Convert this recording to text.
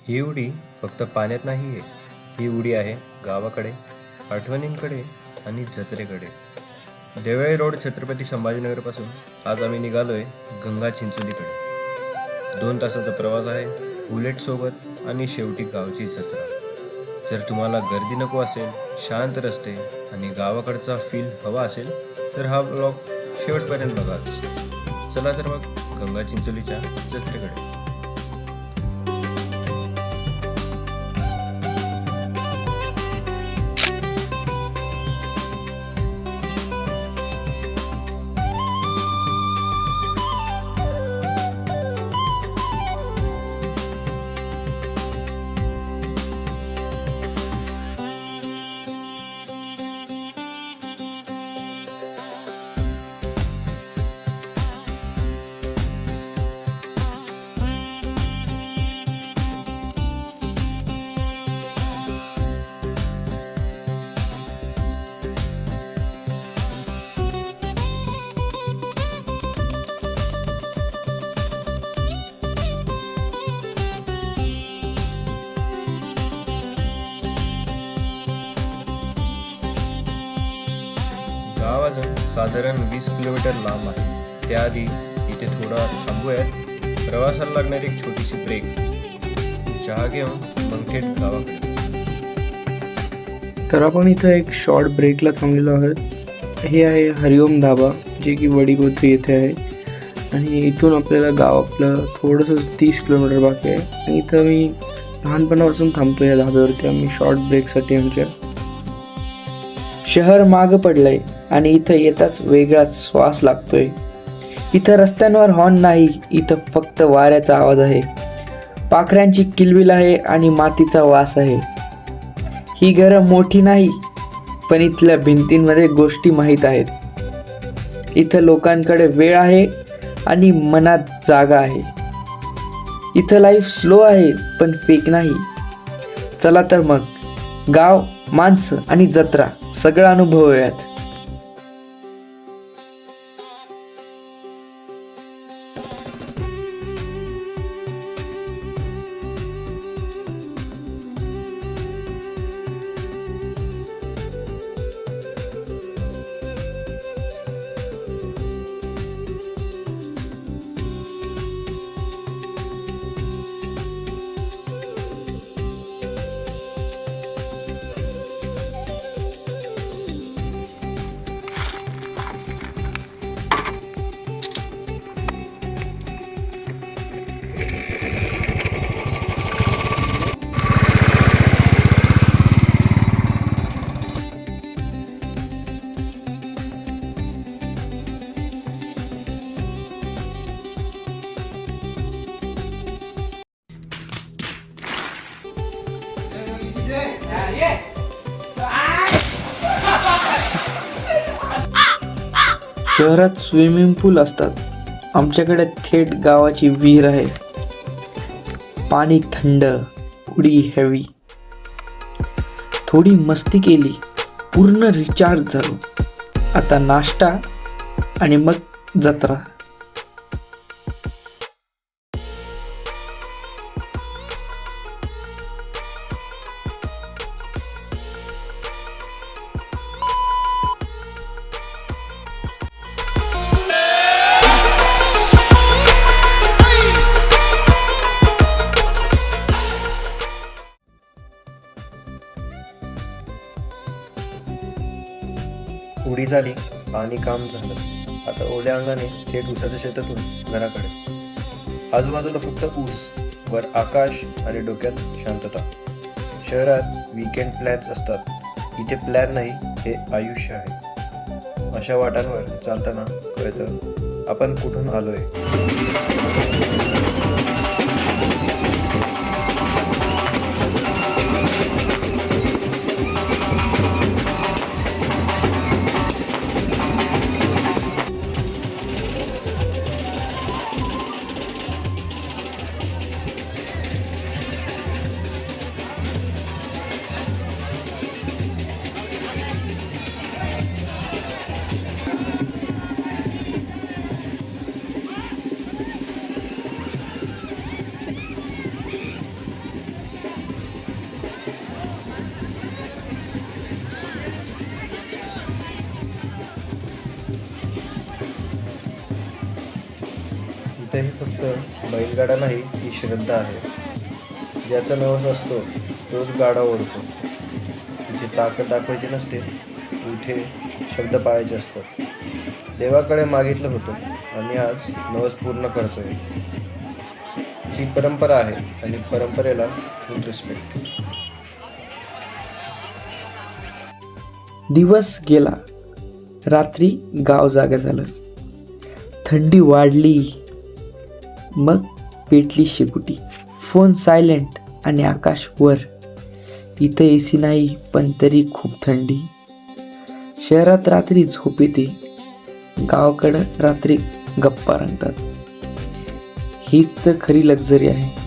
ही उडी फक्त पाण्यात नाही आहे, ही उडी आहे गावाकडे, आठवणींकडे आणि जत्रेकडे. देवळी रोड छत्रपती संभाजीनगरपासून आज आम्ही निघालोय गंगा चिंचोलीकडे. 2 तासाचा प्रवास आहे, बुलेट सोबत आणि शेवटी गावची जत्रा. जर तुम्हाला गर्दी नको असेल, शांत रस्ते आणि गावाकडचा फील हवा असेल तर हा ब्लॉग शेवटपर्यंत बघाच. चला तर मग गंगा चिंचोलीच्या जत्रेकडे. गाव अजून साधारण 20 किलोमीटर लांब आहे. त्याआधी इथे थोडा थांबूयात. प्रवासाला लागणारी एक छोटीशी ब्रेक. चहा घेऊन मग थेट गावाकडे. तर आपण इथं एक शॉर्ट ब्रेकला थांबलेलो आहोत. हे आहे हरिओम धाबा, जे की वडीगोत्री येथे आहे. आणि इथून आपल्याला गाव आपलं थोडंसं 30 किलोमीटर बाकी आहे. आणि इथं मी लहानपणापासून थांबतो या धाब्यावरती. आम्ही शॉर्ट ब्रेकसाठी आमच्या शहर मागं पडलंय आणि इथं येताच वेगळाच श्वास लागतोय. इथं रस्त्यांवर हॉर्न नाही, इथं फक्त वाऱ्याचा आवाज आहे, पाखरांची किलबिल आहे आणि मातीचा वास आहे. ही घरं मोठी नाही, पण इथल्या भिंतींमध्ये गोष्टी माहीत आहेत. इथं लोकांकडे वेळ आहे आणि मनात जागा आहे. इथं लाईफ स्लो आहे पण फेक नाही. चला तर मग गाव, माणसं आणि जत्रा सगळं अनुभवूयात. शहरात स्विमिंग पूल असतात, आमच्याकडे थेट गावाची विहीर आहे. पाणी थंड, उडी हेवी. थोडी मस्ती केली, पूर्ण रिचार्ज झालो. आता नाश्ता आणि मग जत्रा. उडी झाली आणि काम झालं. आता ओल्या अंगाने थेट ऊसाच्या शेतातून घराकडे. आजूबाजूला फक्त ऊस, वर आकाश आणि डोक्यात शांतता. शहरात वीकेंड प्लॅन्स असतात, इथे प्लॅन नाही, हे आयुष्य आहे. अशा वाटांवर चालताना कळतं आपण कुठून आलोय. इथं ही फक्त बैलगाडा नाही, ही श्रद्धा आहे. ज्याचा नवस असतो तोच गाडा ओढतो. इथे ताकद दाखवायची नसते, इथे शब्द पाळायचे असतात. देवाकडे मागितलं होतं आणि आज नवस पूर्ण करतोय. ही परंपरा आहे आणि परंपरेला फुल रिस्पेक्ट. दिवस गेला, रात्री गाव जागा झालं. थंडी वाढली, मग पेटली शेकोटी. फोन सायलेंट आणि आकाश वर. इथं एसी नाही, पण तरी खूप थंडी. शहरात रात्री झोप येते, गावाकडं रात्री गप्पा रंगतात. हीच तर खरी लक्झरी आहे.